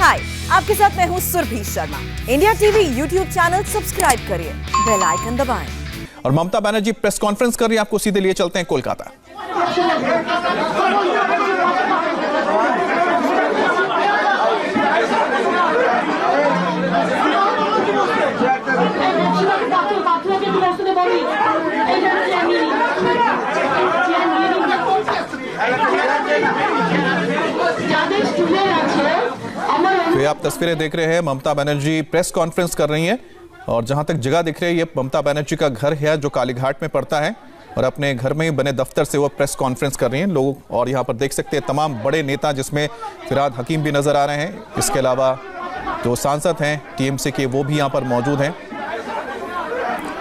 हाय, आपके साथ मैं हूँ Surabhi Sharma. India TV YouTube channel subscribe करिए, बेल आइकन दबाएं। और ममता बनर्जी प्रेस कॉन्फ्रेंस कर रही है, आपको सीधे लिए चलते हैं कोलकाता। तो ये आप तस्वीरें देख रहे हैं, ममता बनर्जी प्रेस कॉन्फ्रेंस कर रही हैं और जहां तक जगह दिख रही है ये ममता बनर्जी का घर है जो कालीघाट में पड़ता है और अपने घर में ही बने दफ्तर से वो प्रेस कॉन्फ्रेंस कर रही हैं लोग। और यहां पर देख सकते हैं तमाम बड़े नेता जिसमें फिरहाद हकीम भी नजर आ रहे हैं। इसके अलावा जो सांसद हैं टीएमसी के वो भी यहां पर मौजूद हैं।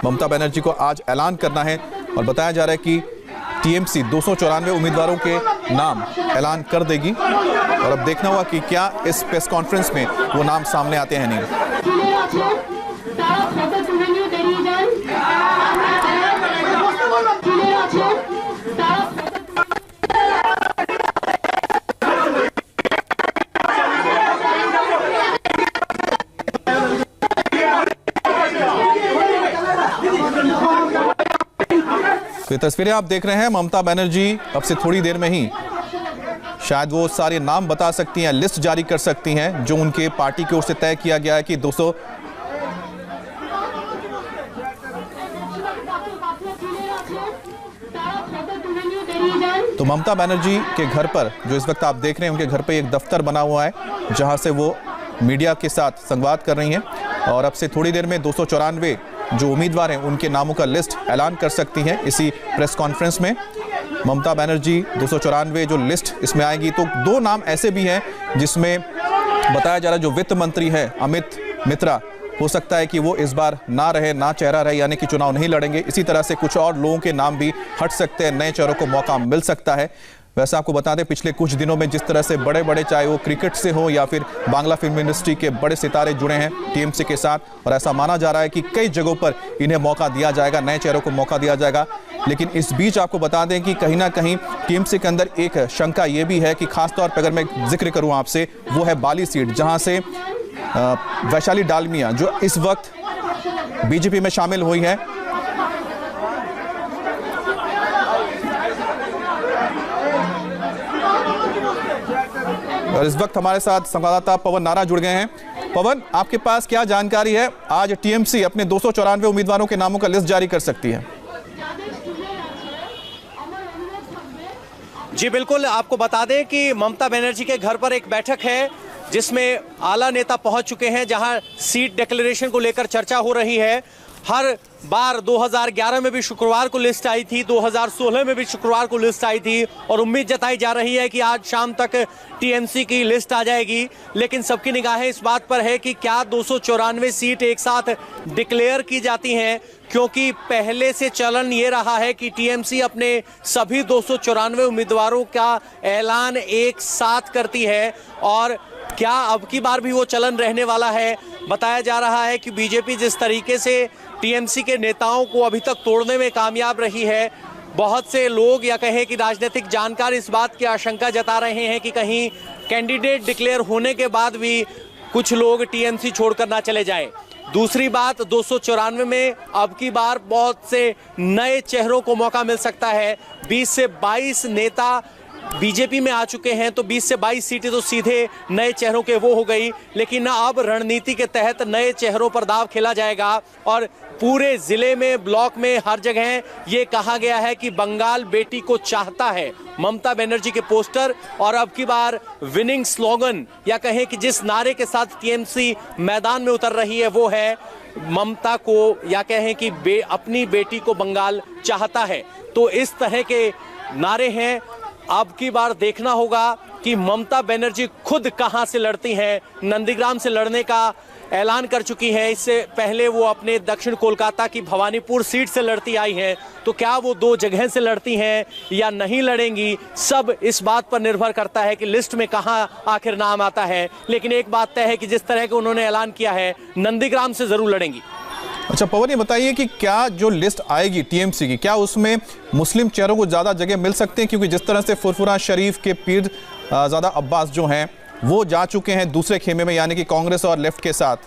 ममता बनर्जी को आज ऐलान करना है और बताया जा रहा है कि टीएमसी 294 उम्मीदवारों के नाम ऐलान कर देगी और अब देखना होगा कि क्या इस प्रेस कॉन्फ्रेंस में वो नाम सामने आते हैं नहीं। तो ये तस्वीरें आप देख रहे हैं, ममता बनर्जी अब से थोड़ी देर में ही शायद वो सारे नाम बता सकती हैं, लिस्ट जारी कर सकती हैं जो उनके पार्टी की ओर से तय किया गया है कि 200। तो ममता बनर्जी के घर पर जो इस वक्त आप देख रहे हैं उनके घर पर एक दफ्तर बना हुआ है जहां से वो मीडिया के साथ संवाद कर रही हैं और अब से थोड़ी देर में 294 जो उम्मीदवार हैं उनके नामों का लिस्ट ऐलान कर सकती हैं इसी प्रेस कॉन्फ्रेंस में। ममता बनर्जी 294 जो लिस्ट इसमें आएगी तो दो नाम ऐसे भी हैं जिसमें बताया जा रहा है जो वित्त मंत्री है अमित मित्रा, हो सकता है कि वो इस बार ना रहे, ना चेहरा रहे, यानी कि चुनाव नहीं लड़ेंगे। इसी तरह से कुछ और लोगों के नाम भी हट सकते हैं, नए चेहरों को मौका मिल सकता है। वैसे आपको बता दें पिछले कुछ दिनों में जिस तरह से बड़े बड़े चाहे वो क्रिकेट से हो या फिर बांग्ला फिल्म इंडस्ट्री के बड़े सितारे जुड़े हैं टीएमसी के साथ और ऐसा माना जा रहा है कि कई जगहों पर इन्हें मौका दिया जाएगा, नए चेहरों को मौका दिया जाएगा। लेकिन इस बीच आपको बता दें कि कहीं ना कहीं टीएमसी के अंदर एक शंका ये भी है कि खासतौर पर अगर मैं जिक्र करूँ आपसे, वो है बाली सीट जहाँ से वैशाली डालमिया जो इस वक्त बीजेपी में शामिल हुई है। और इस वक्त हमारे साथ संवाददाता पवन नारा जुड़ गए हैं। पवन, आपके पास क्या जानकारी है? आज टीएमसी अपने 294 उम्मीदवारों के नामों का लिस्ट जारी कर सकती है। जी बिल्कुल, आपको बता दें कि ममता बनर्जी के घर पर एक बैठक है जिसमें आला नेता पहुंच चुके हैं, जहां सीट डिक्लेरेशन को लेकर चर्चा हो रही है। हर बार 2011 में भी शुक्रवार को लिस्ट आई थी, 2016 में भी शुक्रवार को लिस्ट आई थी और उम्मीद जताई जा रही है कि आज शाम तक टीएमसी की लिस्ट आ जाएगी। लेकिन सबकी निगाहें इस बात पर है कि क्या 294 सीट एक साथ डिक्लेयर की जाती हैं, क्योंकि पहले से चलन ये रहा है कि टीएमसी अपने सभी 294 उम्मीदवारों का ऐलान एक साथ करती है और क्या अब की बार भी वो चलन रहने वाला है। बताया जा रहा है कि बीजेपी जिस तरीके से टीएमसी के नेताओं को अभी तक तोड़ने में कामयाब रही है, बहुत से लोग या कहें कि राजनीतिक जानकार इस बात की आशंका जता रहे हैं कि कहीं कैंडिडेट डिक्लेयर होने के बाद भी कुछ लोग टीएमसी छोड़कर ना चले जाएं। दूसरी बात, 294 में अब की बार बहुत से नए चेहरों को मौका मिल सकता है। 20 से 22 नेता बीजेपी में आ चुके हैं तो 20 से 22 सीटें तो सीधे नए चेहरों के वो हो गई। लेकिन अब रणनीति के तहत नए चेहरों पर दाव खेला जाएगा और पूरे जिले में, ब्लॉक में, हर जगह ये कहा गया है कि बंगाल बेटी को चाहता है। ममता बनर्जी के पोस्टर और अब की बार विनिंग स्लोगन या कहें कि जिस नारे के साथ टीएमसी मैदान में उतर रही है वो है ममता को या कहें कि अपनी बेटी को बंगाल चाहता है। तो इस तरह के नारे हैं। अब की बार देखना होगा कि ममता बनर्जी खुद कहां से लड़ती हैं। नंदीग्राम से लड़ने का ऐलान कर चुकी हैं, इससे पहले वो अपने दक्षिण कोलकाता की भवानीपुर सीट से लड़ती आई हैं। तो क्या वो दो जगह से लड़ती हैं या नहीं लड़ेंगी, सब इस बात पर निर्भर करता है कि लिस्ट में कहां आखिर नाम आता है। लेकिन एक बात तय है कि जिस तरह के उन्होंने ऐलान किया है, नंदीग्राम से जरूर लड़ेंगी। अच्छा पवन, ये बताइए कि क्या जो लिस्ट आएगी टीएमसी की, क्या उसमें मुस्लिम चेहरों को ज़्यादा जगह मिल सकते हैं? क्योंकि जिस तरह से फुरफुरा शरीफ के पीर ज़्यादा अब्बास जो हैं वो जा चुके हैं दूसरे खेमे में, यानी कि कांग्रेस और लेफ्ट के साथ।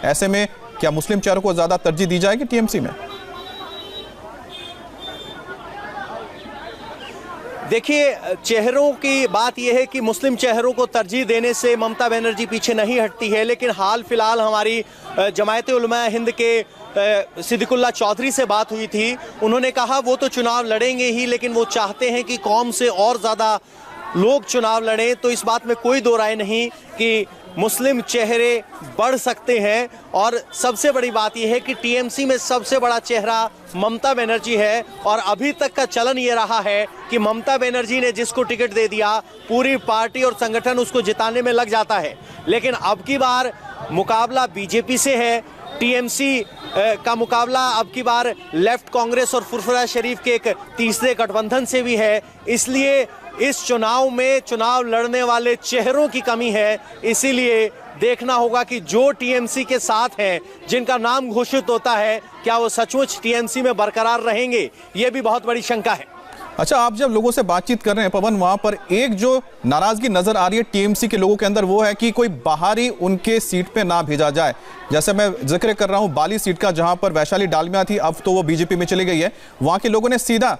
ऐसे में क्या मुस्लिम चेहरों को ज्यादा तरजीह दी जाएगी टीएमसी में? देखिए, चेहरों की बात यह है कि मुस्लिम चेहरों को तरजीह देने से ममता बनर्जी पीछे नहीं हटती है, लेकिन हाल फिलहाल हमारी जमायत उलमा हिंद के सिद्दीकुल्लाह चौधरी से बात हुई थी। उन्होंने कहा वो तो चुनाव लड़ेंगे ही, लेकिन वो चाहते हैं कि कौम से और ज़्यादा लोग चुनाव लड़ें। तो इस बात में कोई दो राय नहीं कि मुस्लिम चेहरे बढ़ सकते हैं। और सबसे बड़ी बात यह है कि टीएमसी में सबसे बड़ा चेहरा ममता बनर्जी है, और अभी तक का चलन ये रहा है कि ममता बनर्जी ने जिसको टिकट दे दिया, पूरी पार्टी और संगठन उसको जिताने में लग जाता है। लेकिन अब की बार मुकाबला बीजेपी से है, टीएमसी का मुकाबला अब की बार लेफ्ट कांग्रेस और फुरफुरा शरीफ के एक तीसरे गठबंधन से भी है। इसलिए इस चुनाव में चुनाव लड़ने वाले चेहरों की कमी है। इसीलिए देखना होगा कि जो टीएमसी के साथ हैं, जिनका नाम घोषित होता है, क्या वो सचमुच टीएमसी में बरकरार रहेंगे, ये भी बहुत बड़ी शंका है। अच्छा, आप जब लोगों से बातचीत कर रहे हैं पवन, वहां पर एक जो नाराजगी नजर आ रही है टीएमसी के लोगों के अंदर, वो है कि कोई बाहरी उनके सीट पे ना भेजा जाए। जैसे मैं जिक्र कर रहा हूं बाली सीट का, जहां पर वैशाली डालमिया थी, अब तो वो बीजेपी में चली गई है। वहां के लोगों ने सीधा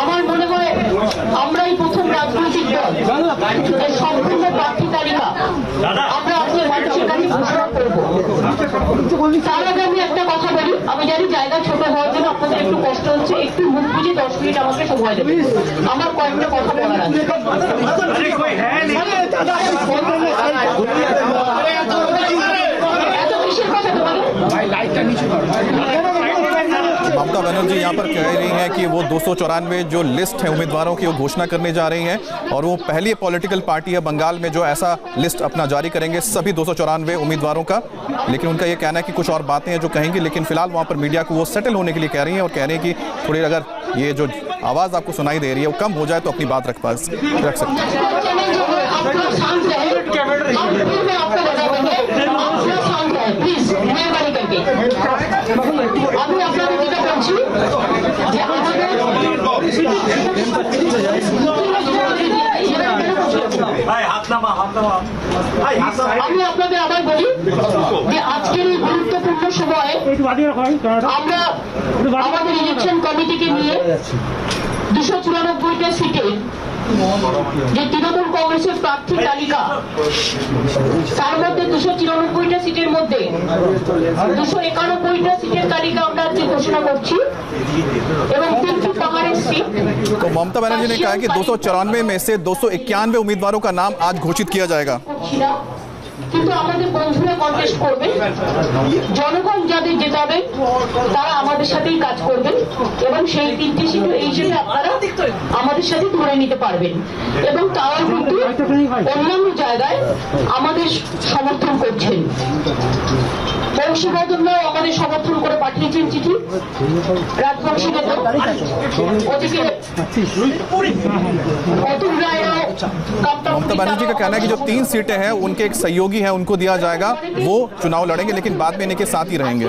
আমার মনে হয় আমরাই প্রথম রাজনৈতিক দল সম্পূর্ণ প্রার্থী তালিকা আমরা আজকে মানুষের কাছে ঘোষণা করবো। তার আগে আমি একটা কথা বলি, আমি জানি জায়গা ছোট হওয়ার জন্য আপনাদের একটু কষ্ট হচ্ছে, একটু মুখ বুঝে 10 মিনিট আমাকে সময় দেবে। আমার কয়েকটা কথা বলার আছে। এত কিসের কথা তোমার? ममता बनर्जी यहाँ पर कह रही हैं कि वो 294 जो लिस्ट है उम्मीदवारों की वो घोषणा करने जा रही हैं, और वो पहली पॉलिटिकल पार्टी है बंगाल में जो ऐसा लिस्ट अपना जारी करेंगे सभी 294 उम्मीदवारों का। लेकिन उनका ये कहना है कि कुछ और बातें हैं जो कहेंगे, लेकिन फिलहाल वहाँ पर मीडिया को वो सेटल होने के लिए कह रही हैं, और कह रही हैं कि थोड़ी अगर ये जो आवाज़ आपको सुनाई दे रही है वो कम हो जाए तो अपनी बात रख सकते हैं। আমি আপনাদের যেটা বলছি যে আমি আপনাদের আবার বলি যে আজকের এই গুরুত্বপূর্ণ সময়ে আমরা আমাদের ইলেকশন কমিটিকে নিয়ে 294টা সিটে যে তৃণমূল কংগ্রেসের প্রার্থী তালিকা, তার মধ্যে 294টা সিটের মধ্যে 291টা সিটের তালিকা আমরা আজকে ঘোষণা করছি, এবং 3টি পাহাড়ের সিট। तो ममता बनर्जी ने कहा कि 294 में से 291 उम्मीदवारों का नाम आज घोषित किया जाएगा। কিন্তু আমাদের বন্ধুরা কন্টেস্ট করবে, জনগণ যাদের জেতাবে তারা আমাদের সাথেই কাজ করবেন এবং সেই 3টি সিট এই হিসেবে আপনারা আমাদের সাথে ধরে নিতে পারবেন এবং তারাও কিন্তু অন্যান্য জায়গায় আমাদের সমর্থন করছেন। বংশীবাদনরাও আমাদের সমর্থন করে পাঠিয়েছেন চিঠি, রাজবংশীবাদন ওদিকে অতুল রায়রাও। ममता बनर्जी का कहना है कि जो 3 सीटें हैं उनके एक सहयोगी हैं उनको दिया जाएगा, वो चुनाव लड़ेंगे लेकिन बाद में इनके साथ ही रहेंगे।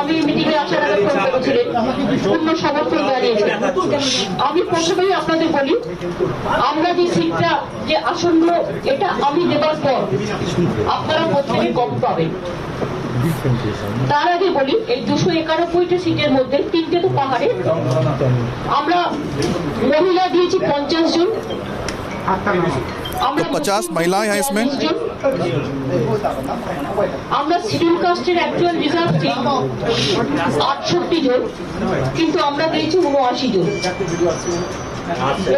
আমি মিটিংয়ে আসার আগে ফোন করেছিলেন, পূর্ণ সমর্থন জানিয়েছেন। আমি প্রথমেই আপনাদের বলি, আমরা যে সিটটা যে আসন্ন এটা আমি দেবার পর আপনারা প্রত্যেকে কম পাবেন। তার আগে বলি এই 291টা সিটের মধ্যে 3টে তো পাহাড়ে, আমরা মহিলা দিয়েছি 50 জন, तो 50 महिलाएं हैं इसमें। আমরা শিডিউল কাস্টের অ্যাকচুয়াল রিজার্ভ সিট 68 জন, কিন্তু আমরা দিয়েছি 79 জন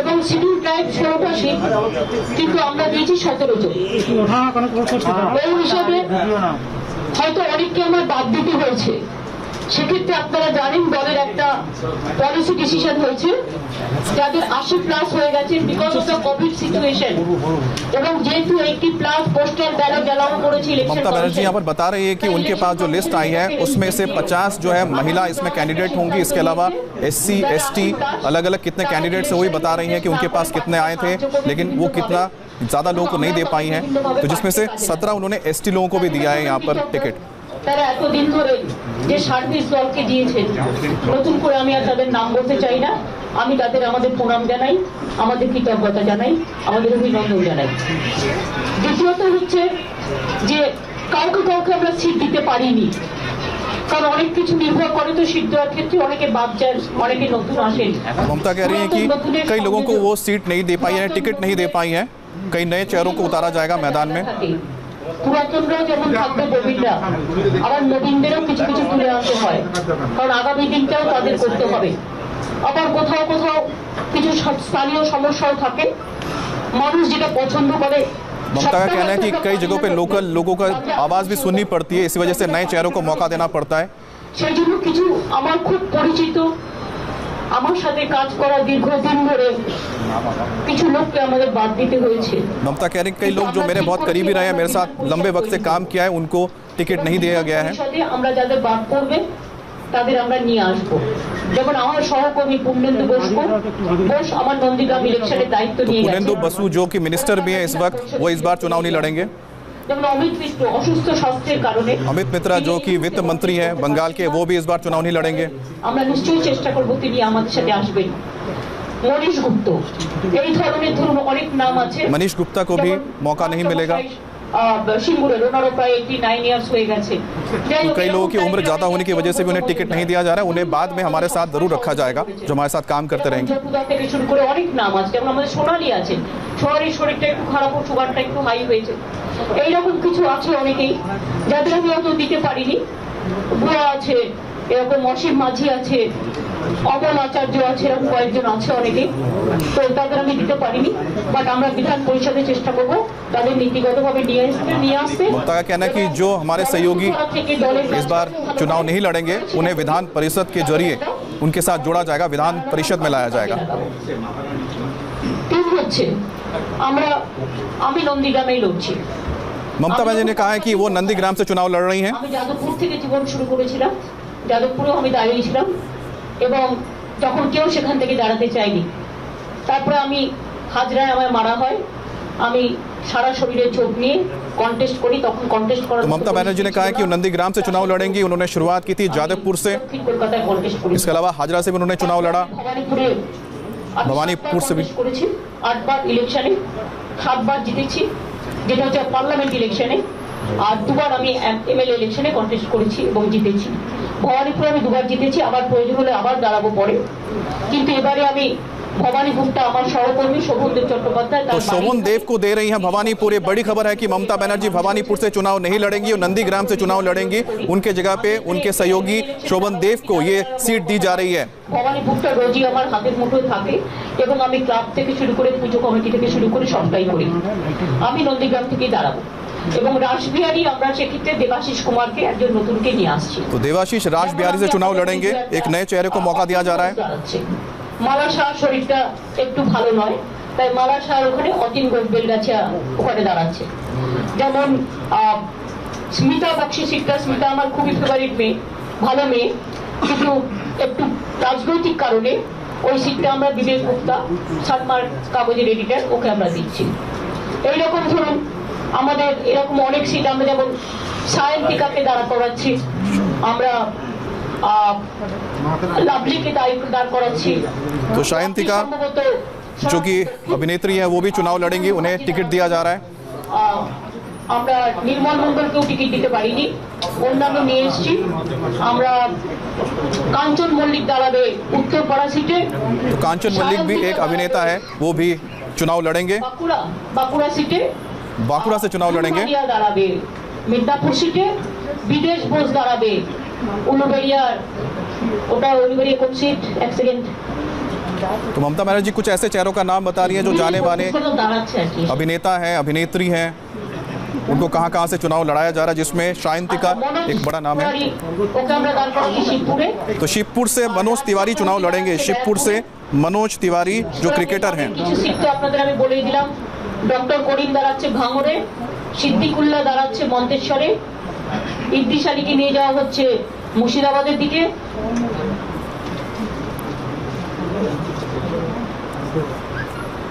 এবং শিডিউল ট্রাইব 16টা সিট, কিন্তু আমরা দিয়েছি 17 জন। এই হিসাবে হয়তো অনেককে আমার বাদ দিতে হয়েছে। সেক্ষেত্রে আপনারা জানেন দলের একটা পলিসি ডিসিশন হয়েছে, যাদের 80+ হয়ে গেছে because of the Covid situation এবং যেহেতু 80+ পোস্টাল ব্যালট অ্যালাউ করেছে ইলেকশন। ममता बनर्जी यहाँ पर बता रही है कि उनके पास जो लिस्ट आई है उसमें से 50 जो है महिला इसमें कैंडिडेट होंगी, इसके अलावा SC ST अलग अलग कितने कैंडिडेट्स हैं वही बता रही हैं कि उनके पास कितने आए थे, लेकिन वो कितना ज़्यादा लोगों को नहीं दे पाई हैं, तो जिसमें से 17 उन्होंने ST लोगों को भी दिया है यहाँ पर टिकट। তারা এতদিন ধরে যে সার্ভিস দলকে দিয়েছেন, নতুন করে আমি আর তাদের নাম বলতে চাই না, আমি তাদের আমাদের প্রণাম জানাই, আমাদের কৃতজ্ঞতা জানাই, আমাদের অভিনন্দন জানাই। দ্বিতীয়ত হচ্ছে যে কাউকে কাউকে আমরা সিট দিতে পারিনি, কারণ অনেক কিছু নির্ভর করে তো সিট দেওয়ার ক্ষেত্রে, অনেকে বাদ যান, অনেকে নতুন আসেন। ममता कह रही है कि कई लोगों को वो सीट नहीं दे पाई है, टिकट नहीं दे पाई है, कई नए चेहरों को उतारा जाएगा मैदान में। পুরাতনরাও যেমন থাকবে, প্রবীণরা, আবার নবীনদেরও কিছু কিছু তুলে আনতে হয়, কারণ আগামী দিনটাও তাদের করতে হবে। আবার কোথাও কোথাও কিছু স্থানীয় সমস্যাও থাকে, মানুষ যেটা পছন্দ করে। ममता का कहना है कि कई जगहों पे लोकल लोगों का आवाज़ भी सुननी पड़ती है, इसी वजह से नए चेहरों को मौका देना पड़ता है। সেই জন্য কিছু আমার খুব পরিচিত, আমার সাথে কাজ করা দীর্ঘদিন ধরে কিছু লোককে আমাদের বাদ দিতে হয়েছে। ममता कह रही कई लोग जो मेरे बहुत करीबी रहे हैं, मेरे साथ लंबे वक्त से काम किया है, उनको टिकट नहीं दिया गया है। আমরা যাদের বাদ করবে তাদের আমরা নিয়ে আসবো। যেমন আমার সহকর্মী পুণ্যেন্দু ঘোষ আমার নন্দীগ্রাম ইলেকশনের দায়িত্ব নিয়ে গেছে। पुनेंदु बसु जो कि मिनिस्टर भी हैं इस वक्त, वो इस बार चुनाव नहीं लड़ेंगे। যেমন অমিত মিত্র অসুস্থ স্বাস্থ্যের কারণে, अमित मित्रा जो कि वित्त मंत्री हैं बंगाल के, वो भी इस बार चुनाव नहीं लड़ेंगे। আমরা নিশ্চয়ই চেষ্টা করব তিনি আমাদের সাথে আসবেন। মনীষ গুপ্ত, এই ধরনের ধরুন অনেক নাম আছে। मनीष गुप्ता को भी मौका नहीं मिलेगा। সিঙ্গুরের ওনারও প্রায় 89 ইয়ার্স হয়ে গেছে। तो कई लोगों की उम्र ज़्यादा होने की वजह से भी उन्हें टिकट नहीं दिया जा रहा है, उन्हें बाद में हमारे साथ जरूर रखा जाएगा, जो हमारे साथ काम करते रहेंगे। থেকে শুরু করে অনেক নাম আছে, যেমন আমাদের সোনালী আছে, সোনালীর শরীরটা একটু খারাপ, সুগারটা একটু হাই হয়েছে, এইরকম কিছু আছে অনেকেই যাদের আমি অত দিতে পারিনি। বুয়া আছে, এরকম অসীম মাঝি আছে, অমল আচার্য আছে, এরকম কয়েকজন আছে অনেকেই, তো তাদের আমি দিতে পারিনি। বাট আমরা বিধান পরিষদে চেষ্টা করবো তাদের নীতিগতভাবে নিয়ে আসতে। ममता का कहना है कि जो हमारे सहयोगी इस बार चुनाव नहीं लड़ेंगे उन्हें विधान परिषद के जरिए उनके साथ जोड़ा जाएगा, विधान परिषद में लाया जाएगा। তিন হচ্ছে আমি নন্দীগ্রামেই লড়ছি। ममता बनर्जी ने कहा है कि वो नंदीग्राम से चुनाव लड़ रही हैं। আমি যাদবপুর থেকে জীবন শুরু করেছিলাম, যাদবপুরেও আমি দাঁড়িয়েছিলাম এবং যখন কেউ সেখান থেকে দাঁড়াতে চাইনি, তারপরে আমি হাজরায় আমায় মারা হয়, আমি সারা শরীরে চোট নিয়ে কন্টেস্ট করি, তখন কন্টেস্ট করার। तो ममता बनर्जी ने कहा है कि वो नंदीग्राम से चुनाव लड़ेंगी। उन्होंने शुरुआत की थी जादवपुर से, কলকাতায় কন্টেস্ট করি, इसके अलावा हाजरा से भी उन्होंने चुनाव लड़ा। ভবানীপুর से করেছি 8 বার ইলেকশনে, 7 বার জিতেছি, যেটা হচ্ছে পার্লামেন্ট ইলেকশনে, আর 2 বার আমি এমএলএ ইলেকশনে কন্টেস্ট করেছি এবং জিতেছি। ভবানীপুরে আমি 2 বার জিতেছি, আবার প্রয়োজন হলে আবার দাঁড়াবো পরে, কিন্তু এবারে আমি ভবানীপুরটা আমার সহকর্মী শোভনদেব চট্টোপাধ্যায়। तो शोभन देव को दे रही हैं भवानीपुर। ये बड़ी खबर है कि ममता बनर्जी भवानीपुर से चुनाव नहीं लड़ेंगी और नंदीग्राम से चुनाव लड़ेंगी। उनके जगह पे उनके सहयोगी शोभन देव को ये सीट दी जा रही है। ভবানীপুরটা রোজই আমার হাতের মুঠোয় থাকে এবং আমি ক্লাব থেকে শুরু করে পুজো কমিটি থেকে শুরু করে সবটাই করি। আমি নন্দীগ্রাম থেকেই দাঁড়াবো। এবং রাসবিহারী আমরা সেক্ষেত্রে দেবাশিস কুমারকে একজন নতুনকে নিয়ে আসছি। तो देवाशीष राज बिहारी से चुनाव लड़ेंगे, एक नए चेहरे को मौका दिया जा रहा है। মালা শাহ শরীরটা একটু ভালো নয়, তাই মালা শাহ ওখানে অতীন ঘোষ বেলগাছিয়া ওখানে দাঁড়াচ্ছে। যেমন স্মিতা বক্সি সিটটা, স্মিতা আমার খুবই ফেভারিট মেয়ে, ভালো মেয়ে, কিন্তু একটু রাজনৈতিক কারণে ওই সিটটা আমরা বিবেক গুপ্তা সাতমার কাগজের এডিটর, ওকে আমরা দিচ্ছি। এইরকম ধরুন আমাদের এরকম অনেক সিট আমরা যেমন সায়ন্তিকাকে দাঁড়া করাচ্ছি, আমরা লাভলিকে দাঁড় করাচ্ছি। तो शायंतिका जो कि अभिनेत्री है वो भी चुनाव लड़ेंगी, उन्हें टिकट दिया जा रहा है। আমরা নির্মল মন্ডলকেও টিকিট দিতে পারিনি, অন্যান্য নিয়ে এসেছি। আমরা কাঞ্চন মল্লিক দাঁড়াবে উত্তরপাড়া সিটে। तो कांचन मल्लिक भी एक अभिनेता है, वो भी चुनाव लड़ेंगे, বাঁকুড়া সিটে। बांकुड़ा से चुनाव लड़ेंगे। দাঁড়াবে মিদনাপুর সিটে। বিদেশ বোস দাঁড়াবে উলুবেড়িয়ার, ওটা উলুবেড়িয়া কোন সিট, এক সেকেন্ড। तो ममता बनर्जी कुछ ऐसे चेहरों का नाम बता रही है जो जाने माने अभिनेता हैं, अभिनेत्री हैं, उनको कहां कहां से चुनाव लड़ाया जा रहा है, जिसमें शायंतिका एक बड़ा नाम है। तो शिवपुर से मनोज तिवारी चुनाव लड़ेंगे, शिवपुर से मनोज तिवारी जो क्रिकेटर हैं। ডক্টর করিম দাঁড়াচ্ছে ভাঙড়ে, সিদ্দিকুল্লাহ দাঁড়াচ্ছে মন্তেশ্বরে, ইদ্রিস আলীকে নিয়ে যাওয়া হচ্ছে মুর্শিদাবাদের দিকে।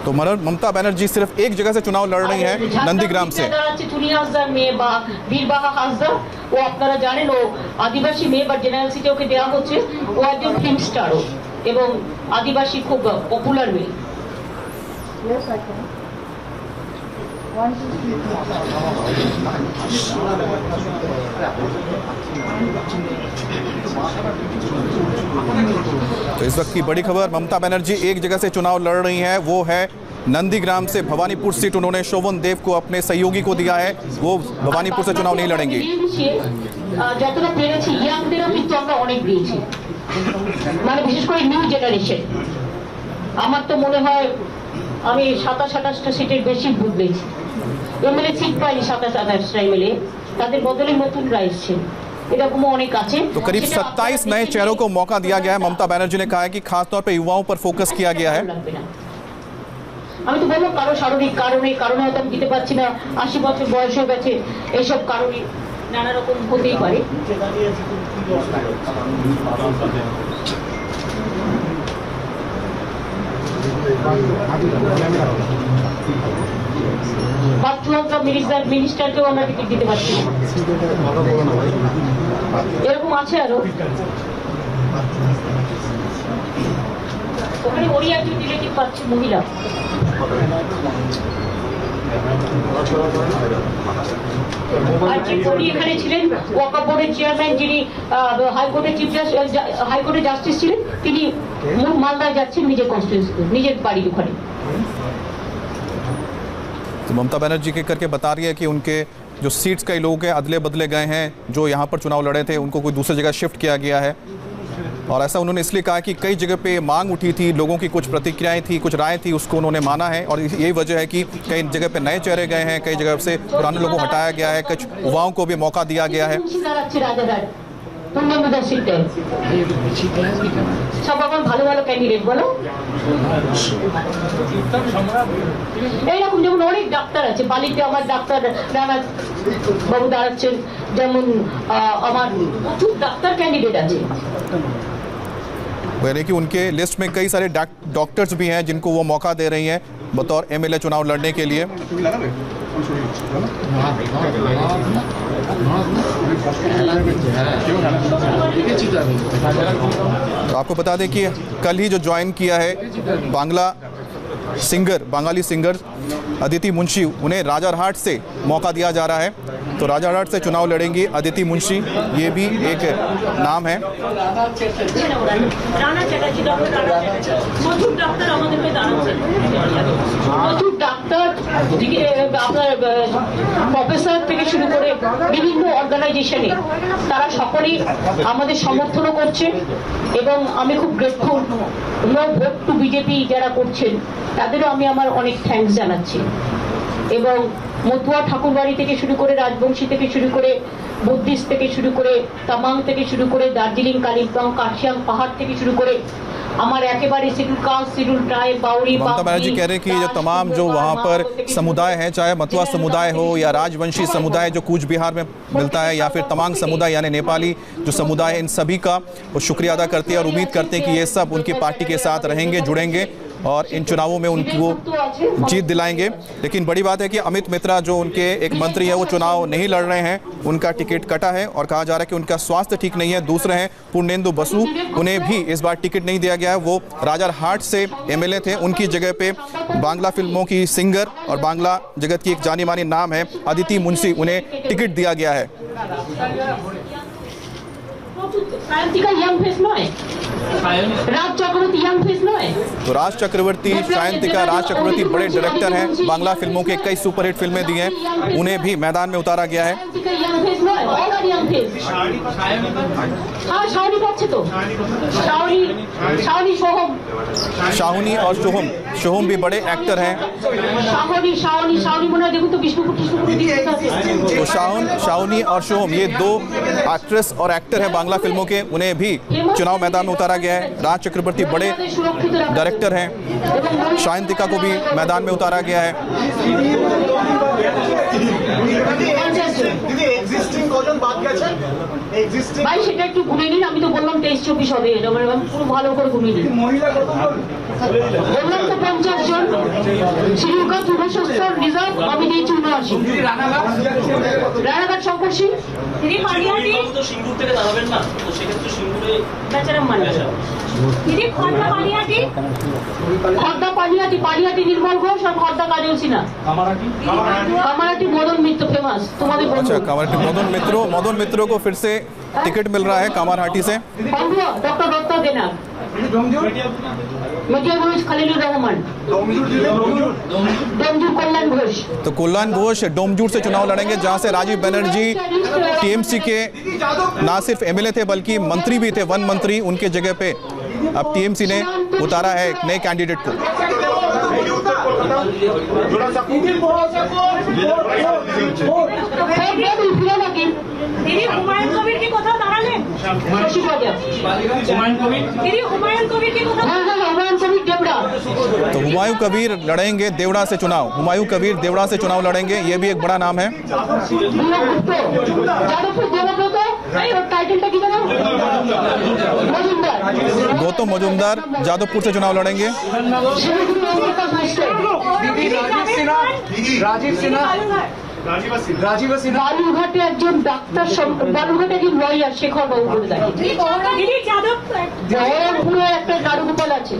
तो ममता बनर्जी सिर्फ एक जगह से चुनाव लड़ रही हैं, नंदीग्राम से। চুনিহাসদার মেয়ে বা বীরবাহা হাসদা, ও আপনারা জানেন ও আদিবাসী মেয়ে, বা জেনারেল সিটে ওকে দেওয়া হচ্ছে। ও একজন ফিল্ম স্টারও এবং আদিবাসী খুব পপুলার মেয়ে। तो इस वक्त की बड़ी खबर, ममता बनर्जी एक जगह से चुनाव लड़ रही हैं, वो है नंदीग्राम से। भवानीपुर सीट उन्होंने शोभन देव को, अपने सहयोगी को दिया है, वो भवानीपुर से चुनाव नहीं लड़ेंगे। যতটা পেরেছি ইয়াংদেরও কিন্তু আমরা অনেক দিয়েছি, মানে বিশেষ করে নিউ জেনারেশন। আমার তো মনে হয় আমি 27-28টা সিটের বেশি ভোট পেয়েছি। এমএলএ সিট পাইনি 27-28টা এমএলএ, তাদের বদলে নতুনরা এসছে, এরকমও অনেক আছে। तो करीब 27 नए चेहरों को मौका दिया गया है। ममता बनर्जी ने कहा है कि खासतौर पर युवाओं पर फोकस किया गया है। আমি তো বললাম কারো শারীরিক কারণে হয়তো আমি দিতে পারছি না, 80 বছর বয়স হয়ে গেছে, এইসব কারণে নানা রকম হতেই পারে। মিনিস্টারকেও আমরা টিকিট দিতে পারছি, এরকম আছে আরো। ওখানে ওরই একজন রিলেটিভ পাচ্ছে মহিলা। আর যে কবি এখানে ছিলেন ওয়াকফ বোর্ডের চেয়ারম্যান, যিনি হাইকোর্টের চিফ হাইকোর্টের জাস্টিস ছিলেন, তিনি মালদায় যাচ্ছেন নিজের কনস্টিটিউয়েন্সি, নিজের বাড়ির ওখানে। तो ममता बनर्जी के करके बता रही है कि उनके जो सीट्स कई लोग हैं अदले बदले गए हैं, जो यहाँ पर चुनाव लड़े थे उनको कोई दूसरी जगह शिफ्ट किया गया है। और ऐसा उन्होंने इसलिए कहा कि कई जगह पे मांग उठी थी, लोगों की कुछ प्रतिक्रियाएं थी, कुछ राय थी, उसको उन्होंने माना है। और यही वजह है कि कई जगह पे नए चेहरे गए हैं, कई जगह से पुराने लोगों को हटाया गया है, कुछ युवाओं को भी मौका दिया गया है। সব আমার ভালো ভালো ক্যান্ডিডেট বলো। এইরকম যেমন অনেক ডাক্তার আছে, বালিতে আমার ডাক্তার রানা বাবু দাঁড়াচ্ছেন, যেমন আমার প্রচুর ডাক্তার ক্যান্ডিডেট আছে। यानी कि उनके लिस्ट में कई सारे डॉक्टर्स भी हैं जिनको वो मौका दे रही हैं बतौर एमएलए चुनाव लड़ने के लिए। तो आपको बता दें कि कल ही जो ज्वाइन किया है बंगाली सिंगर अदिति मुंशी, उन्हें राजारहाट से मौका दिया जा रहा है। तो राजारहाट से चुनाव लड़ेंगी अदिति मुंशी, ये भी एक नाम है। প্রফেসর থেকে শুরু করে বিভিন্ন অর্গানাইজেশনে তারা সকলেই আমাদের সমর্থনও করছে এবং আমি খুব grateful. No vote to BJP যারা করছেন তাদেরও আমি আমার অনেক থ্যাঙ্কস জানাচ্ছি। এবং মতুয়া ঠাকুরবাড়ি থেকে শুরু করে রাজবংশী থেকে শুরু করে বুদ্ধিস্ট থেকে শুরু করে তামাং থেকে শুরু করে দার্জিলিং কালিম্পং কার্শিয়াং পাহাড় থেকে শুরু করে हमारे एकेबारे schedule caste schedule tribe Bauri Mamata Banerjee कह रहे हैं कि जो तमाम जो वहाँ पर समुदाय हैं, चाहे मतुआ समुदाय हो या राजवंशी समुदाय जो कूच बिहार में मिलता है या फिर तमांग समुदाय यानी नेपाली जो समुदाय है, इन सभी का वो शुक्रिया अदा करते हैं और उम्मीद करते हैं कि ये सब उनकी पार्टी के साथ रहेंगे, जुड़ेंगे और इन चुनावों में उनको जीत दिलाएंगे। लेकिन बड़ी बात है कि अमित मित्रा जो उनके एक मंत्री है वो चुनाव नहीं लड़ रहे हैं, उनका टिकट कटा है और कहा जा रहा है कि उनका स्वास्थ्य ठीक नहीं है। दूसरे हैं पूर्णेंदु बसु, उन्हें भी इस बार टिकट नहीं दिया गया है। वो राजारहाट से एमएलए थे, उनकी जगह पे बांग्ला फिल्मों की सिंगर और बांग्ला जगत की एक जानी मानी नाम है अदिति मुंशी, उन्हें टिकट दिया गया है। तो राज चक्रवर्ती, सायंतिका राज चक्रवर्ती बड़े डायरेक्टर हैं, बांग्ला फिल्मों के कई सुपरहिट फिल्में दी हैं, उन्हें भी मैदान में उतारा गया है। शाहुनी और सोहम भी बड़े एक्टर हैं। तो शाहुनी और सोहम ये दो एक्ट्रेस और एक्टर हैं बांग्ला फिल्मों के, उन्हें भी चुनाव मैदान में उतारा गया है। राज चक्रवर्ती बड़े डायरेक्टर हैं, सायंतिका को भी मैदान में उतारा गया है। ভাই সেটা একটু ঘুরে নিন, আমি তো বললাম 23-24 হবে, এটা মানে আমি পুরো ভালো করে ঘুরে নিন। বললাম তো 50 জন শ্রীলঙ্কা পূর্বশস্তর রিজার্ভ আমি দিয়েছি 79। রানাঘাট শঙ্কর সিং দিদি পালিয়াটি তো সিঙ্গুর থেকে দাঁড়াবেন না, তো সেক্ষেত্রে সিঙ্গুরে বেচারাম মানে দিদি খর্দা পালিয়াটি নির্মল ঘোষ আর খর্দা কাজল সিনহা। কামারাটি মদন मित्र फेमस तुम्हारे। अच्छा, कामारहाटी मदन मित्रों को फिर से टिकट मिल रहा है कामारहाटी से। डॉक्टर दत्ता देना खलीलुर रहमान डोमजूर कल्याण घोष। तो कल्याण घोष डोमजूर से चुनाव लड़ेंगे, जहां से राजीव बनर्जी टीएमसी के ना सिर्फ एमएलए थे बल्कि मंत्री भी थे, वन मंत्री, उनके जगह पे अब टीएमसी ने उतारा है एक नए कैंडिडेट को। तो हुमायूं कबीर लड़ेंगे देवड़ा से चुनाव, हुमायूं कबीर देवड़ा से चुनाव लड़ेंगे, ये भी एक बड़ा नाम है। गौतम मजुमदार जादवपुर से चुनाव लड़ेंगे। राजीव सिन्हा बालूघाटे একজন ডাক্তার, বালুঘাটে একজন লয়ার শেখর বাবু বলে থাকে। জয়পুরে একটা নারুগোপাল আছে,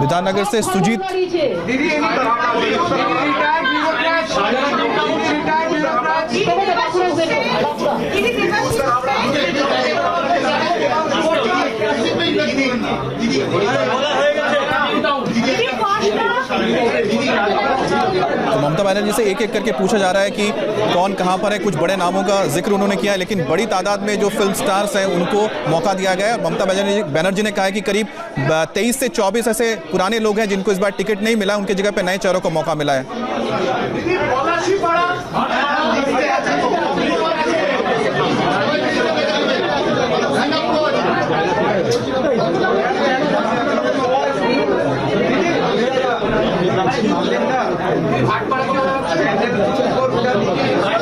विधाननगर से सुजीत। तो ममता बनर्जी से एक एक करके पूछा जा रहा है कि कौन कहां पर है। कुछ बड़े नामों का जिक्र उन्होंने किया है, लेकिन बड़ी तादाद में जो फिल्म स्टार्स हैं उनको मौका दिया गया है। ममता बनर्जी ने कहा है कि करीब 23 से 24 ऐसे पुराने लोग हैं जिनको इस बार टिकट नहीं मिला, उनकी जगह पे नए चेहरों को मौका मिला है।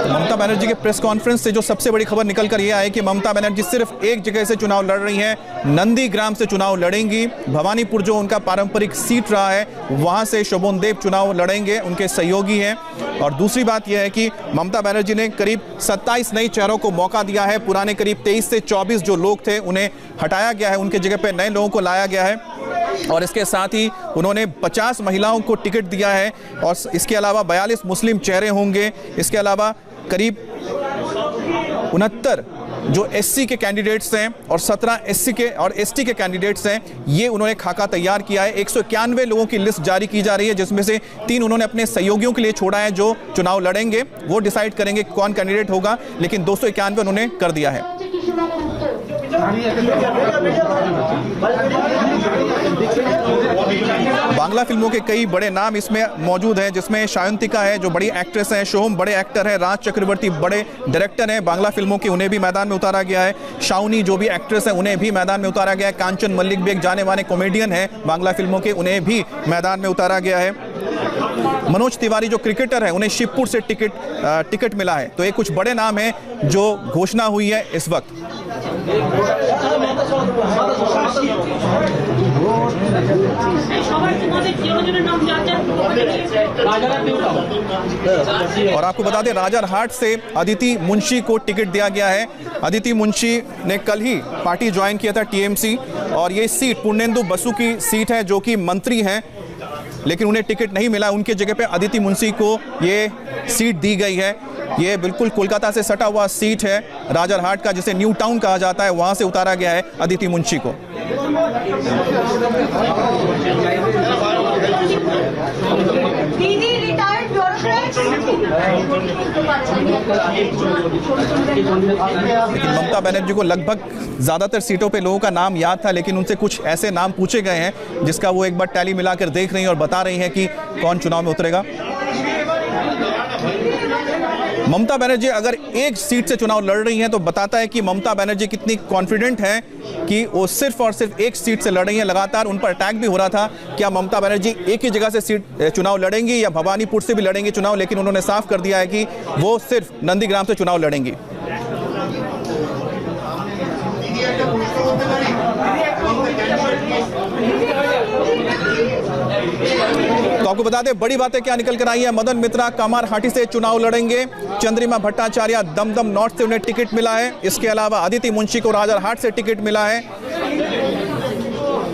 ममता बनर्जी के प्रेस कॉन्फ्रेंस से जो सबसे बड़ी खबर निकल कर यह आई कि ममता बनर्जी सिर्फ एक जगह से चुनाव लड़ रही हैं, नंदीग्राम से चुनाव लड़ेंगी। भवानीपुर जो उनका पारंपरिक सीट रहा है वहां से शोभन देव चुनाव लड़ेंगे, उनके सहयोगी हैं। और दूसरी बात यह है कि ममता बनर्जी ने करीब 27 नए चेहरों को मौका दिया है। पुराने करीब 23 से 24 जो लोग थे उन्हें हटाया गया है, उनके जगह पे नए लोगों को लाया गया है। और इसके साथ ही उन्होंने 50 महिलाओं को टिकट दिया है और इसके अलावा 42 मुस्लिम चेहरे होंगे। इसके अलावा करीब 69 जो एससी के कैंडिडेट्स हैं और 17 एससी के और एसटी के कैंडिडेट्स हैं, ये उन्होंने खाका तैयार किया है। 191 लोगों की लिस्ट जारी की जा रही है, जिसमें से 3 उन्होंने अपने सहयोगियों के लिए छोड़ा है जो चुनाव लड़ेंगे, वो डिसाइड करेंगे कौन कैंडिडेट होगा, लेकिन 291 उन्होंने कर दिया है। बांग्ला फिल्मों के कई बड़े नाम इसमें मौजूद हैं, जिसमें सायंतिका है जो बड़ी एक्ट्रेस हैं, सोहम बड़े एक्टर हैं, राज चक्रवर्ती बड़े डायरेक्टर हैं बांग्ला फिल्मों के, उन्हें भी मैदान में उतारा गया है। शाउनी जो भी एक्ट्रेस हैं उन्हें भी मैदान में उतारा गया है। कांचन मल्लिक भी एक जाने माने कॉमेडियन हैं बांग्ला फिल्मों के, उन्हें भी मैदान में उतारा गया है। मनोज तिवारी जो क्रिकेटर है उन्हें शिवपुर से टिकट मिला है। तो ये कुछ बड़े नाम हैं जो घोषणा हुई है इस वक्त। और आपको बता दें राजारहाट से अदिति मुंशी को टिकट दिया गया है। अदिति मुंशी ने कल ही पार्टी ज्वाइन किया था टीएमसी, और ये सीट पूर्णेंदु बसु की सीट है जो कि मंत्री हैं, लेकिन उन्हें टिकट नहीं मिला। उनके जगह पे अदिति मुंशी को ये सीट दी गई है। ये बिल्कुल कोलकाता से सटा हुआ सीट है राजारहाट का, जिसे न्यू टाउन कहा जाता है, वहां से उतारा गया है अदिति मुंशी को। ममता बनर्जी को लगभग ज्यादातर सीटों पे लोगों का नाम याद था, लेकिन उनसे कुछ ऐसे नाम पूछे गए हैं जिसका वो एक बार टैली मिलाकर देख रही हैं और बता रही हैं कि कौन चुनाव में उतरेगा। ममता बनर्जी अगर एक सीट से चुनाव लड़ रही हैं तो बताता है कि ममता बनर्जी कितनी कॉन्फिडेंट है कि वो सिर्फ और सिर्फ एक सीट से लड़ रही हैं। लगातार उन पर अटैक भी हो रहा था, क्या ममता बनर्जी एक ही जगह से चुनाव लड़ेंगी या भवानीपुर से भी लड़ेंगी चुनाव, लेकिन उन्होंने साफ कर दिया है कि वो सिर्फ नंदीग्राम से चुनाव लड़ेंगी। तो आपको बता दें बड़ी बातें क्या निकल कर आई है। मदन मित्रा कामारहाटी से चुनाव लड़ेंगे। चंद्रिमा भट्टाचार्य दमदम नॉर्थ से उन्हें टिकट मिला है। इसके अलावा अदिति मुंशी को राजारहाट से टिकट मिला है।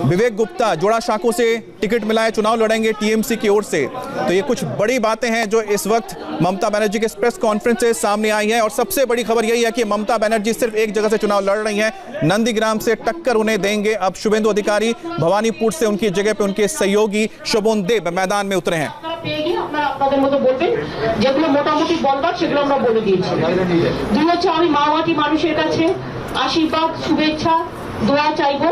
विवेक गुप्ता जोड़ा शाखों से टिकट मिला है, चुनाव लड़ेंगे टीएमसी की ओर से। तो ये कुछ बड़ी बातें हैं जो इस वक्त ममता बनर्जी के प्रेस कॉन्फ्रेंस से सामने आई है। और सबसे बड़ी खबर यही है कि ममता बनर्जी सिर्फ एक जगह से चुनाव लड़ रही हैं, नंदीग्राम से टक्कर उन्हें देंगे अब शुभेंदु अधिकारी। भवानीपुर से उनकी जगह पे उनके सहयोगी शोभन देव मैदान में उतरे हैं। আপনাদের মতো বলবেন যেগুলো মোটামুটি বলবার সেগুলো আমরা বলে দিয়েছি। দুই হচ্ছে আমি মাওয়াটি মানুষের কাছে আশীর্বাদ শুভেচ্ছা দোয়া চাইবো,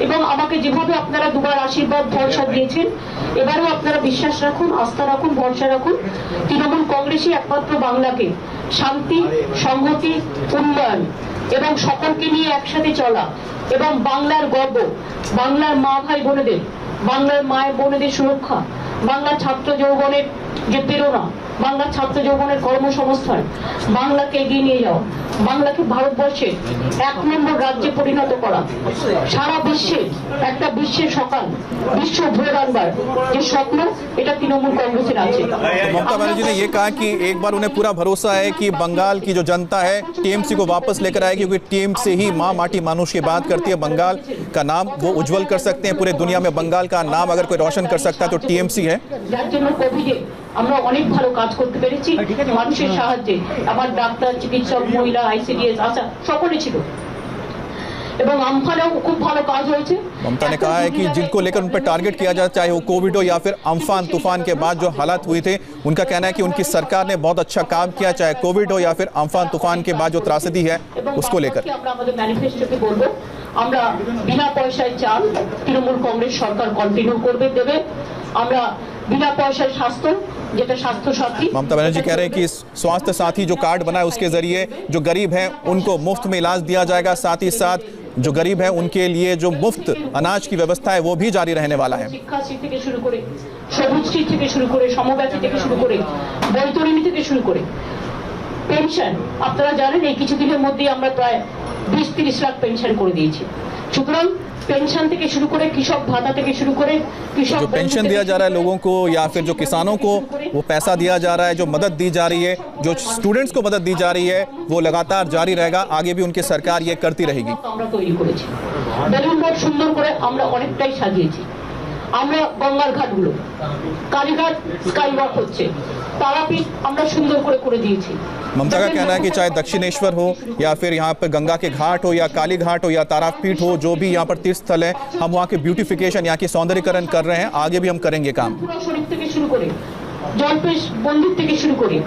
এবং আমাকে যেভাবে আপনারা দুবার আশীর্বাদ ভরসা দিয়েছেন এবারেও আপনারা বিশ্বাস রাখুন, আস্থা রাখুন, ভরসা রাখুন। তৃণমূল কংগ্রেসই একমাত্র বাংলাকে শান্তি সংহতি উন্নয়ন এবং সকলকে নিয়ে একসাথে চলা এবং বাংলার গর্ব, বাংলার মা ভাই বোনেদের, বাংলার মায়ের বোনেদের সুরক্ষা, বাংলার ছাত্র যৌবনের যে প্রেরণা, বাংলার ছাত্র যৌবনের কর্মসংস্থান, বাংলাকে এগিয়ে নিয়ে যাওয়া, বাংলাকে ভারতবর্ষের 1 নম্বর রাজ্যে পরিণত করা, সারা বিশ্বে একটা বিশ্বের সকাল বিশ্ব ভোর আনবার যে স্বপ্ন এটা তৃণমূল কংগ্রেসের আছে। ममता बनर्जी ने यह कहा कि एक बार उन्हें पूरा भरोसा है कि बंगाल की जो जनता है टीएमसी को वापस लेकर आएगी, क्योंकि टीएमसी ही मां माटी मानुष की बात करती है। बंगाल का नाम वो उज्जवल कर सकते हैं, पूरे दुनिया में बंगाल का नाम अगर कोई रोशन कर सकता है तो टीएमसी है। যার জন্য কোভিডে আমরা অনেক ভালো কাজ করতে পেরেছি মানুষের সাহায্যে। আমার ডাক্তার চিকিৎসক মহিলা আইসিডিএস আশা সকলে ছিল এবং আমফানেও খুব ভালো কাজ হয়েছে। ममता ने कहा है कि जिनको लेकर उन पर टारगेट किया जाए, चाहे वो कोविड हो या फिर अम्फान तूफान के बाद जो हालात हुए थे, उनका कहना है कि उनकी सरकार ने बहुत अच्छा काम किया, चाहे कोविड हो या फिर अम्फान तूफान के बाद जो त्रासदी है उसको लेकर। আমরা আমাদের ম্যানিফেস্টোতে বলবো আমরা বিনা পয়সায় চাল তৃণমূল কংগ্রেস সরকার কন্টিনিউ করবে দেবে। আমরা बिना पैसा स्वास्थ्य जेटा स्वास्थ्य साथी। ममता बनर्जी कह रहे हैं कि स्वास्थ्य साथी जो कार्ड बना है उसके जरिए जो गरीब हैं उनको मुफ्त में इलाज दिया जाएगा, साथ ही साथ जो गरीब हैं उनके लिए जो मुफ्त अनाज की व्यवस्था है वो भी जारी रहने वाला है। শিক্ষাশ্রী থেকে শুরু করে সবুজশ্রী থেকে শুরু করে সমব্যাথী থেকে শুরু করে বৈতরণী থেকে শুরু করে পেনশন আপনারা জানেন এই কিছুদিনের মধ্যেই আমরা প্রায় 20-30 লাখ পেনশন করে দিয়েছি। সুতরাং पेंशन থেকে শুরু করে কৃষক ভাতা থেকে শুরু করে কৃষক जो पेंशन दिया जा रहा है लोगों को या फिर जो किसानों को वो पैसा दिया जा रहा है, जो मदद दी जा रही है, जो स्टूडेंट्स को मदद दी जा रही है वो लगातार जारी रहेगा, आगे भी उनकी सरकार ये करती रहेगी। আমরা তৈরি করেছি বেলুন মঠ সুন্দর করে আমরা অনেকটাই সাজিয়েছি। আমরা গঙ্গার ঘাটগুলো কালীঘাট স্কাই ওয়াক হচ্ছে, তারাপীঠ আমরা সুন্দর করে করে দিয়েছি। ममता का कहना है कि चाहे दक्षिणेश्वर हो या फिर यहाँ पर गंगा के घाट हो या काली घाट हो या तारापीठ हो, जो भी यहाँ पर तीर्थ स्थल है, हम वहाँ के ब्यूटिफिकेशन यहाँ की सौंदर्यीकरण कर रहे हैं, आगे भी हम करेंगे काम। শরীফ থেকে শুরু করে জলপেশ মন্দির থেকে শুরু করে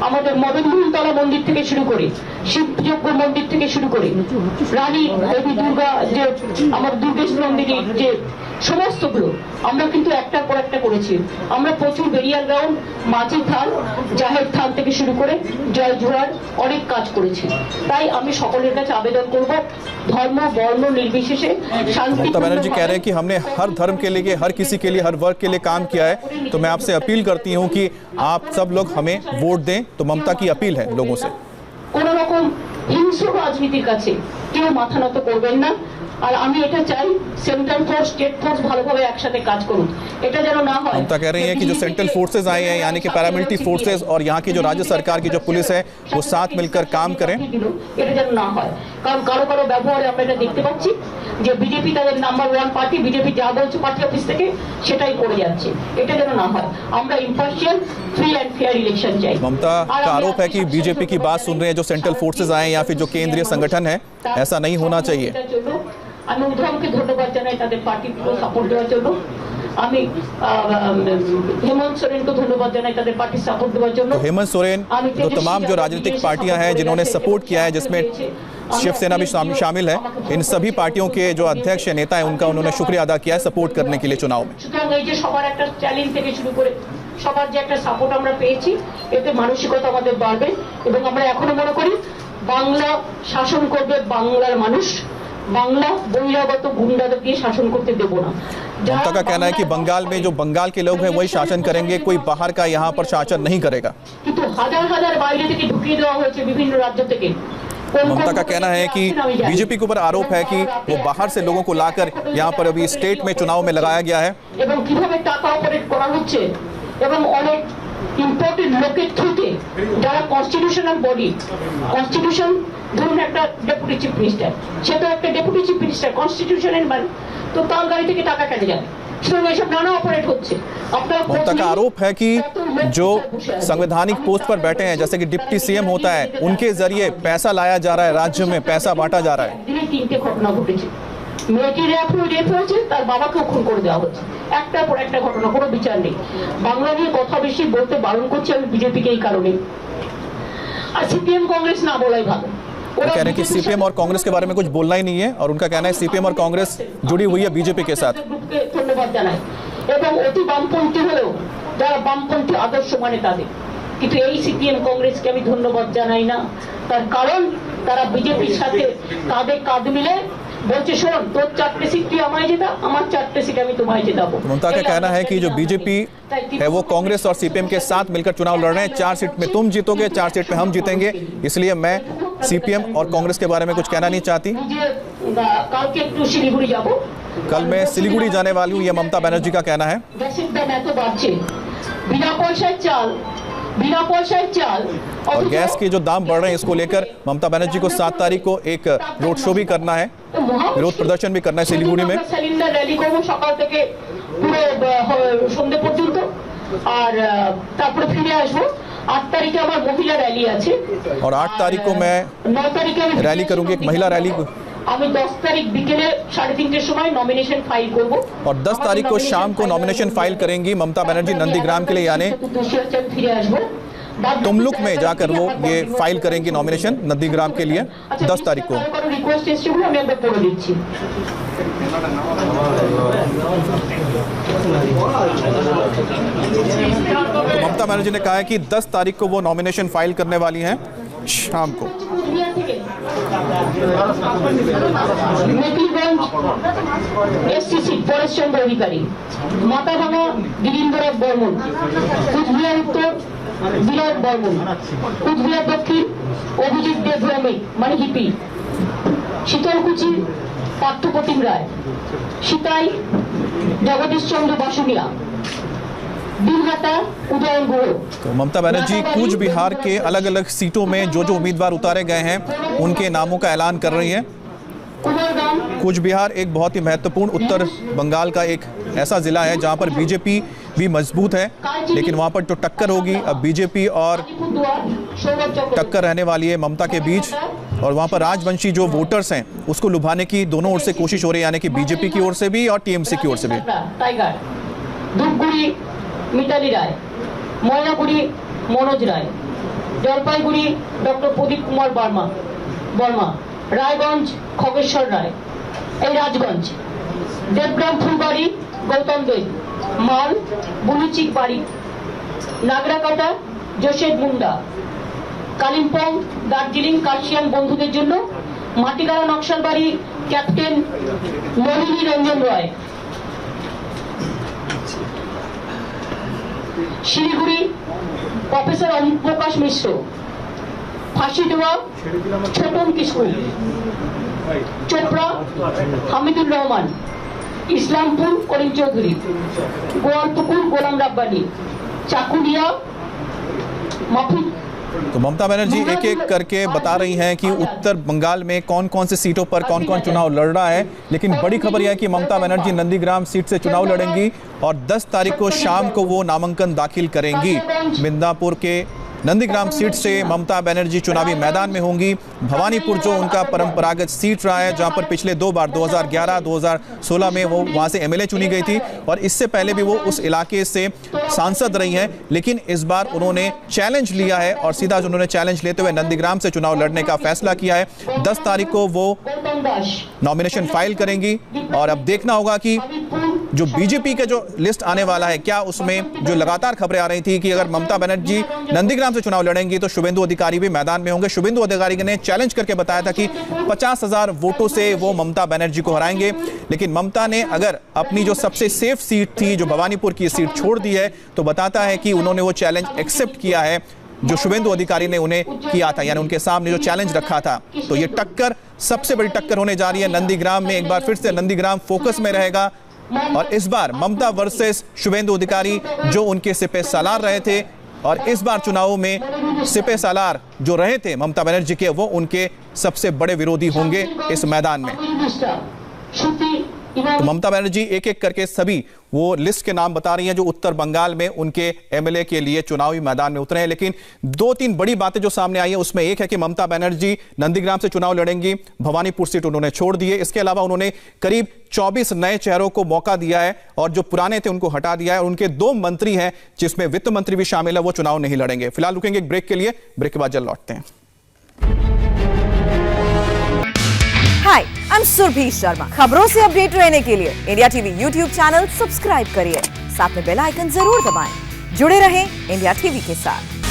আমাদের মদনমোহন তলা মন্দির থেকে শুরু করে শিবযজ্ঞ মন্দির থেকে শুরু করে রানী দেবী দুর্গা যে আমার দুর্গেশ নন্দিনী যে সমস্তগুলো আমরা কিন্তু একটার পর একটা করেছি। আমরা প্রচুর বেরিয়াল গ্রাউন্ড, মাঝি থান, জাহের থান থেকে শুরু করে জয় জোয়ার অনেক কাজ করেছি। তাই আমি সকলের কাছে আবেদন করব, ধর্ম বর্ণ নির্বিশেষে শান্তি। ममता बनर्जी कह रहे हैं कि हमने हर धर्म के लिए, हर किसी के लिए, हर वर्ग के लिए काम किया है। तो मैं आपसे अपील करती हूं कि आप सब लोग हमें वोट दें। तो ममता की अपील है लोगों से। কোন রকম হিংস্র রাজনীতির কাছে কেউ মাথা নত করবেন না। আর আমি এটা চাই সেন্ট্রাল ফোর্স স্টেট ফোর্স ভালোভাবে একসাথে কাজ করুন, এটা যেন না হয়। ममता कह रही हैं कि जो सेंट्रल फोर्सेज आए हैं, यानी कि पैरामिलिट्री फोर्सेज और यहाँ की जो राज्य सरकार की जो पुलिस है, वो साथ मिलकर काम करें। এটা যেন না হয়, কারণ কারো কারো ব্যবহারে আমরা এটা দেখতে পাচ্ছি যে বিজেপি তাদের নাম্বার 1 পার্টি, বিজেপি যা বলছে পার্টি অফিস থেকে সেটাই করে যাচ্ছে। এটা যেন না হয়। আমরা impartial, free and fair election चाहिए। ममता का आरोप है कि बीजेपी की बात सुन रहे हैं जो सेंट्रल फोर्सेज आए या फिर जो केंद्रीय संगठन है, ऐसा नहीं होना चाहिए। আমি উদ্ধবকে ধন্যবাদ জানাই তাদের পার্টিকে সাপোর্ট দেওয়ার জন্য। আমি हेमंत सोरेन को धन्यवाद জানাই তাদের পার্টি সাপোর্ट দেওয়ার জন্য। तो हेमंत सोरेन, तो तमाम जो राजनीतिक पार्टियां हैं जिन्होंने सपोर्ट किया है, जिसमें शिवसेना भी शामिल है, इन सभी पार्टियों के जो अध्यक्ष नेता हैं उनका उन्होंने शुक्रिया अदा किया है सपोर्ट करने के लिए चुनाव में। সুতরাং এই যে সবার একটা চ্যালেঞ্জ থেকে শুরু করে সবার যে একটা সাপোর্ট আমরা পেয়েছি, এতে মানসিকতা আমাদের বাড়বে এবং আমরা এখনো মনে করি বাংলা শাসন করবে বাংলার মানুষ, বাংলা বহিরাগত গুন্ডাদের দিয়ে শাসন করতে দেব না। ममता का कहना है कि बंगाल में जो बंगाल के लोग हैं वही शासन करेंगे, कोई बाहर का यहाँ पर शासन नहीं करेगा। কিন্তু হাজার হাজার বাইরে থেকে ঢুকিয়ে দেওয়া হয়েছে বিভিন্ন রাজ্য থেকে। ममता का कहना है कि बीजेपी के ऊपर आरोप है कि वो बाहर से लोगों को लाकर यहाँ पर अभी स्टेट में चुनाव में लगाया गया है। এবং কিভাবে টাকা অপারেট করা হচ্ছে এবং অনেক ইম্পর্টেন্ট লোকের থ্রুতে যারা কনস্টিটিউশনাল বডি, কনস্টিটিউশন ধরুন একটা ডেপুটি চিফ মিনিস্টার, সে তো একটা ডেপুটি চিফ মিনিস্টার কনস্টিটিউশনের মানে, তো তার গাড়ি থেকে টাকা কেটে যাবে। ममता का आरोप है कि जो संवैधानिक पोस्ट पर बैठे हैं, जैसे कि डिप्टी सीएम होता है, उनके जरिए पैसा लाया जा रहा है, राज्य में पैसा बांटा जा रहा है। তিনটে ঘটনা ঘটেছে, মেয়েটি রেপ হয়েছে, তার বাবাকেও খুন করে দেওয়া হয়েছে, একটার পর একটা ঘটনা, কোনো বিচার নেই। বাংলা নিয়ে কথা বেশি বলতে বারণ করছি আমি বিজেপিকে এই কারণে। আর সিপিএম কংগ্রেস না বলাই ভালো। वो कह रहे हैं कि सीपीएम और कांग्रेस के बारे में कुछ बोलना ही नहीं है, और उनका कहना है सीपीएम और कांग्रेस जुड़ी हुई है बीजेपी के साथ। ধন্যবাদ জানাই এবং অতি বামপন্থী হলেও যারা বামপন্থী আদর্শ মানে তাদের, কিন্তু এই সিপিএম কংগ্রেসকে আমি ধন্যবাদ জানাই না। তার কারণ তারা বিজেপির সাথে কাঁধে কাঁধ মিলে বলছে শোন তোর 4টে सीट তুই আমায় জেতা, আমার 4টে सीट আমি তোমায় জেতাবো। ममता का कहना है कि जो बीजेपी है वो कांग्रेस और सीपीएम के साथ मिलकर चुनाव लड़ रहे हैं। 4 सीट में तुम जीतोगे, 4 सीट में हम जीतेंगे, इसलिए मैं सीपीएम और कांग्रेस के बारे में कुछ कहना नहीं चाहती। কালকে একটু শিলিগুড়ি যাব, कल मैं सिलीगुड़ी जाने वाली हूँ, ये ममता बनर्जी का कहना है। গ্যাসের দাম এত বাড়ছে, বিনা পয়সায় চাল, बिना পয়সায় চাল, और गैस के जो दाम बढ़ रहे हैं इसको लेकर ममता बनर्जी को 7 तारीख को एक रोड शो भी करना है, विरोध प्रदर्शन भी करना है सिलीगुड़ी में। সিলিন্ডার র্যালি করব সকাল থেকে পুরো সন্ধ্যা পর্যন্ত, আর তারপরে ফিরে আসবো। 8 তারিখে আমার মহিলা র্যালি আছে, और 8 तारीख को मैं 9 তারিখে আমি रैली करूंगी, एक महिला रैली, আমি 10 তারিখ বিকেলে 3:30 সময় নমিনেশন फाइल করব, और 10 तारीख को शाम को नॉमिनेशन फाइल करेंगी ममता बनर्जी नंदीग्राम के लिए, यानी ফিরে আসবো। तुमलुक में जाकर वो ये फाइल करेंगी नॉमिनेशन नंदीग्राम के लिए 10 तारीख को। রিকোয়েস্ট এসেছে বলে আমি একবার পড়ে দিচ্ছি। तो ममता बनर्जी ने कहा है कि 10 तारीख को वो नॉमिनेशन फाइल करने वाली हैं शाम को। মেকলিগঞ্জ এসসিসি ফরেস্ট চন্দ্র অধিকারী, মাথাভাঙা গিরিন্দ্রনাথ বর্মন, কুচবিহার উত্তর বিরাট বর্মন, কুচবিহার দক্ষিণ অভিজিৎ দেব ভৌমিক মানে হিপি, শীতলকুচি পার্থপ্রতিম রায়, সীতাই জগদীশ চন্দ্র বাসুনিয়া, दिनहाटा उदयन गुरु। तो ममता बनर्जी कूच बिहार के अलग अलग सीटों में जो जो उम्मीदवार उतारे गए हैं उनके नामों का ऐलान कर रही हैं। कूच बिहार एक बहुत ही महत्वपूर्ण उत्तर बंगाल का एक ऐसा जिला है जहां पर बीजेपी भी मजबूत है, लेकिन वहां पर जो टक्कर होगी अब बीजेपी और टक्कर रहने वाली है ममता के बीच, और वहां पर राजवंशी जो वोटर्स हैं उसको लुभाने की दोनों ओर से कोशिश हो रही है, यानी कि बीजेपी की ओर से भी और टीएमसी की ओर से भी। टाइगर धूपगुड़ी मिताली राय, ময়নাগুড়ি মনোজ রায়, জলপাইগুড়ি ডক্টর প্রদীপ কুমার বর্মা, রায়গঞ্জ খগেশ্বর রায়, এই রাজগঞ্জ, দেবগ্রাম ফুলবাড়ি গৌতম দই, মাল বুলুচিক বাড়ি, নাগরাকাটা জোসেফ মুন্ডা, কালিম্পং দার্জিলিং কার্শিয়ান বন্ধুদের জন্য, মাটিগাড়া নকশালবাড়ি ক্যাপ্টেন নলিনী রঞ্জন রায়, শিলিগুড়ি প্রফেসর অমপ্রকাশ মিশ্র, ফাঁসি দেওয়া ছোটন কিস্কু, চোপড়া হামিদুর রহমান, ইসলামপুর করিম চৌধুরী, গোয়ালপুকুর গোলাম রাব্বানি, চাকুলিया माफी। तो ममता बनर्जी एक एक करके बता रही हैं कि उत्तर बंगाल में कौन कौन से सीटों पर कौन कौन चुनाव लड़ रहा है, लेकिन बड़ी खबर यह है कि ममता बनर्जी नंदीग्राम सीट से चुनाव लड़ेंगी और 10 तारीख को शाम को वो नामांकन दाखिल करेंगी। मिदनापुर के नंदीग्राम सीट से ममता बनर्जी चुनावी मैदान में होंगी। भवानीपुर जो उनका परंपरागत सीट रहा है, जहां पर पिछले 2 बार 2011, 2016 में वो वहां से एमएलए चुनी गई थी और इससे पहले भी वो उस इलाके से सांसद रही हैं, लेकिन इस बार उन्होंने चैलेंज लिया है और सीधा उन्होंने चैलेंज लेते हुए नंदीग्राम से चुनाव लड़ने का फैसला किया है। 10 तारीख को वो नॉमिनेशन फाइल करेंगी और अब देखना होगा कि जो बीजेपी के जो लिस्ट आने वाला है, क्या उसमें जो लगातार खबरें आ रही थी कि अगर ममता बनर्जी नंदीग्राम से चुनाव लड़ेंगी तो शुभेंदु अधिकारी भी मैदान में होंगे। शुभेंदु अधिकारी ने चैलेंज करके बताया था कि 50,000 वोटों से वो ममता बनर्जी को हराएंगे, लेकिन ममता ने अगर अपनी जो सबसे सेफ सीट थी, जो भवानीपुर की सीट छोड़ दी है, तो बताता है कि उन्होंने वो चैलेंज एक्सेप्ट किया है जो शुभेंदु अधिकारी ने उन्हें किया था, यानी उनके सामने जो चैलेंज रखा था। तो ये टक्कर सबसे बड़ी टक्कर होने जा रही है नंदीग्राम में। एक बार फिर से नंदीग्राम फोकस में रहेगा और इस बार ममता वर्सेस शुभेंदु अधिकारी जो उनके सिपह सालार रहे थे, और इस बार चुनावों में सिपह सालार जो रहे थे ममता बनर्जी के, वो उनके सबसे बड़े विरोधी होंगे इस मैदान में। तो ममता बनर्जी एक एक करके सभी वो लिस्ट के नाम बता रही हैं जो उत्तर बंगाल में उनके एमएलए के लिए चुनावी मैदान में उतरे हैं, लेकिन 2-3 बड़ी बातें जो सामने आई है उसमें एक है कि ममता बनर्जी नंदीग्राम से चुनाव लड़ेंगी, भवानीपुर सीट उन्होंने छोड़ दी है। इसके अलावा उन्होंने करीब 24 नए चेहरों को मौका दिया है और जो पुराने थे उनको हटा दिया है, और उनके 2 मंत्री हैं जिसमें वित्त मंत्री भी शामिल है, वो चुनाव नहीं लड़ेंगे। फिलहाल रुकेंगे एक ब्रेक के लिए, ब्रेक के बाद जल्द लौटते हैं। हाय, आई एम सुरभि शर्मा। खबरों से अपडेट रहने के लिए India TV YouTube channel subscribe करिए, साथ में बेल आइकन जरूर दबाएं। जुड़े रहें इंडिया टीवी के साथ।